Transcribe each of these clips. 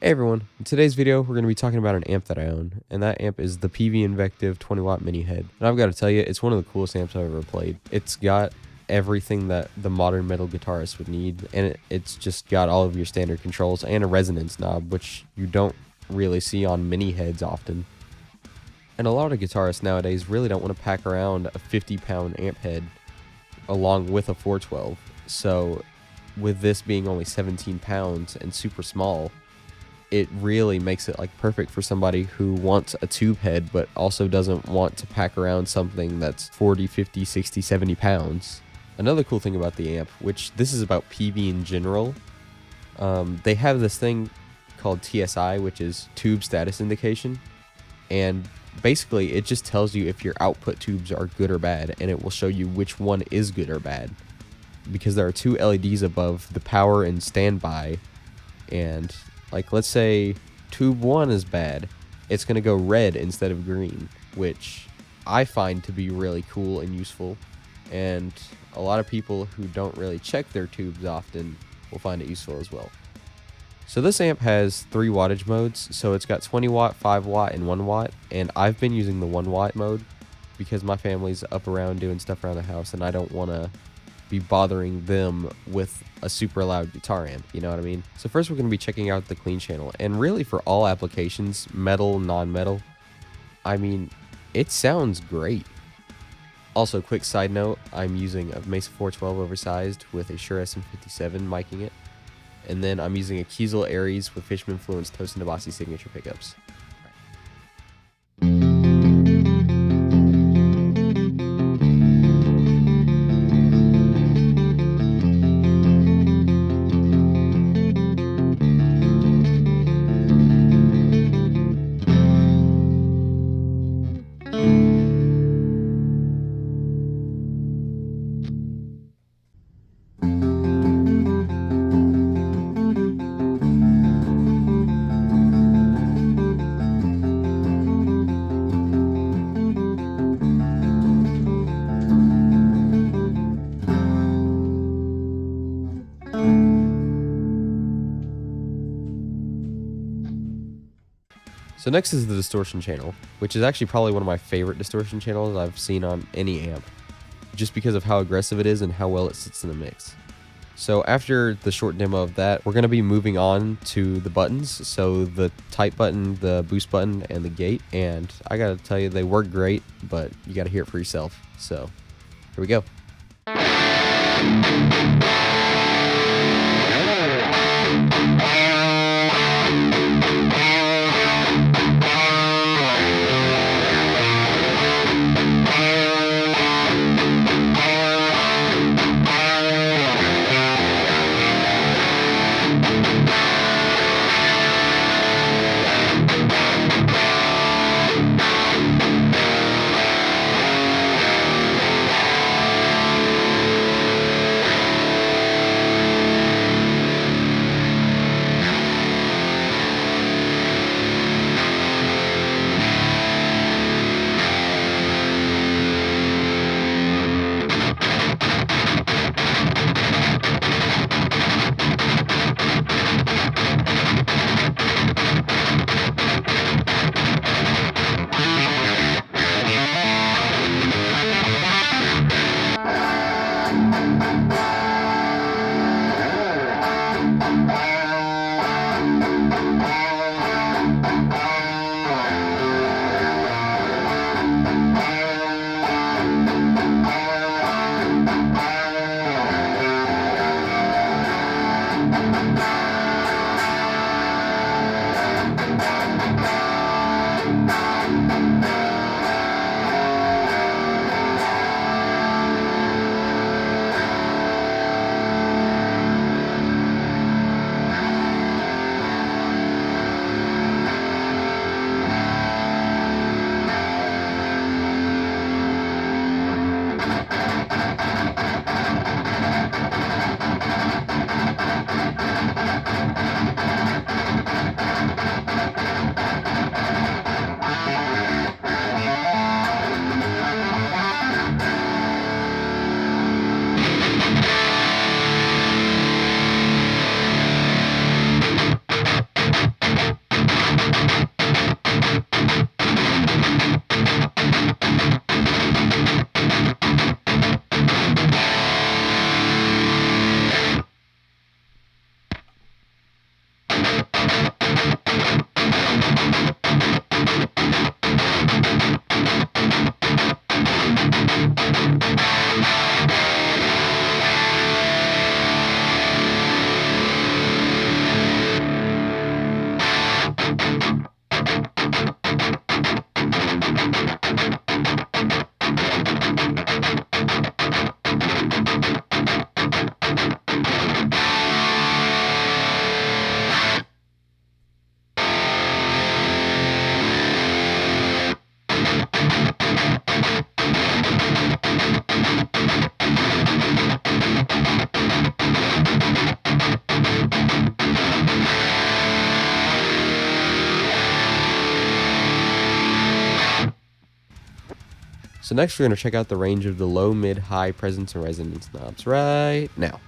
Hey everyone, in today's video we're going to be talking about an amp that I own, and that amp is the Peavey Invective 20 watt mini head. And I've got to tell you, it's one of the coolest amps I've ever played. It's got everything that the modern metal guitarist would need, and it's just got all of your standard controls and a resonance knob, which you don't really see on mini heads often. And a lot of guitarists nowadays really don't want to pack around a 50-pound amp head along with a 412, so with this being only 17 pounds and super small, it really makes it like perfect for somebody who wants a tube head but also doesn't want to pack around something that's 40, 50, 60, 70 pounds. Another cool thing about the amp, which this is about Peavey in general, they have this thing called TSI, which is tube status indication, and basically it just tells you if your output tubes are good or bad, and it will show you which one is good or bad, because there are two LEDs above the power and standby, and like, let's say tube 1 is bad, it's going to go red instead of green, which I find to be really cool and useful, and a lot of people who don't really check their tubes often will find it useful as well. So this amp has 3 wattage modes, so it's got 20 watt, 5 watt, and 1 watt, and I've been using the 1 watt mode because my family's up around doing stuff around the house, and I don't want to be bothering them with a super loud guitar amp, you know what I mean? So first we're going to be checking out the clean channel, and really for all applications, metal, non-metal, I mean, it sounds great. Also, quick side note, I'm using a Mesa 412 oversized with a Shure SM57 miking it, and then I'm using a Kiesel Aries with Fishman Fluence Toast and Dabasi signature pickups. So next is the distortion channel, which is actually probably one of my favorite distortion channels I've seen on any amp, just because of how aggressive it is and how well it sits in the mix. So after the short demo of that, we're going to be moving on to the buttons, so the type button, the boost button, and the gate, and I gotta tell you, they work great, but you gotta hear it for yourself. So here we go. So next we're going to check out the range of the low, mid, high presence and resonance knobs right now.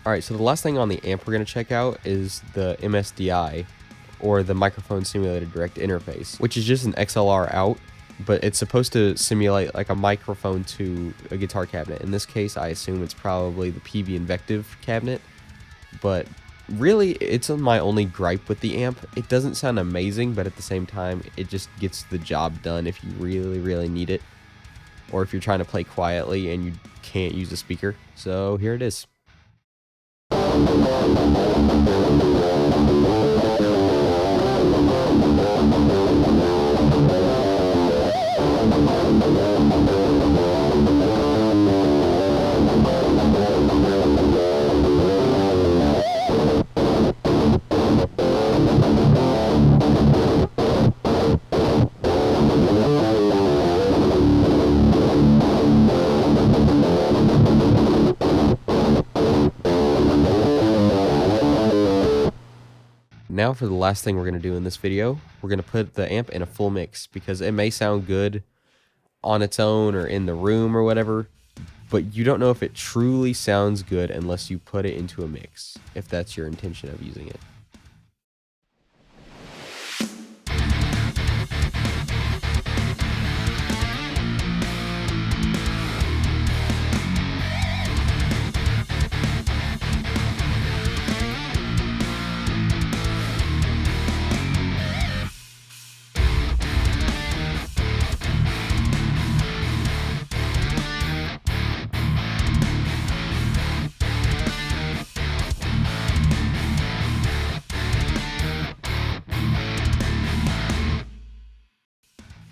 Alright, so the last thing on the amp we're going to check out is the MSDI, or the Microphone Simulated Direct Interface, which is just an XLR out, but it's supposed to simulate like a microphone to a guitar cabinet. In this case, I assume it's probably the Peavey Invective cabinet, but really, it's my only gripe with the amp. It doesn't sound amazing, but at the same time, it just gets the job done if you really, really need it, or if you're trying to play quietly and you can't use a speaker. So here it is. Now for the last thing we're going to do in this video, we're going to put the amp in a full mix, because it may sound good on its own or in the room or whatever, but you don't know if it truly sounds good unless you put it into a mix, if that's your intention of using it.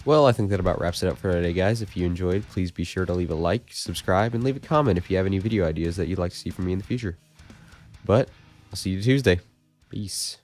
Well, I think that about wraps it up for today, guys. If you enjoyed, please be sure to leave a like, subscribe, and leave a comment if you have any video ideas that you'd like to see from me in the future. But I'll see you Tuesday. Peace.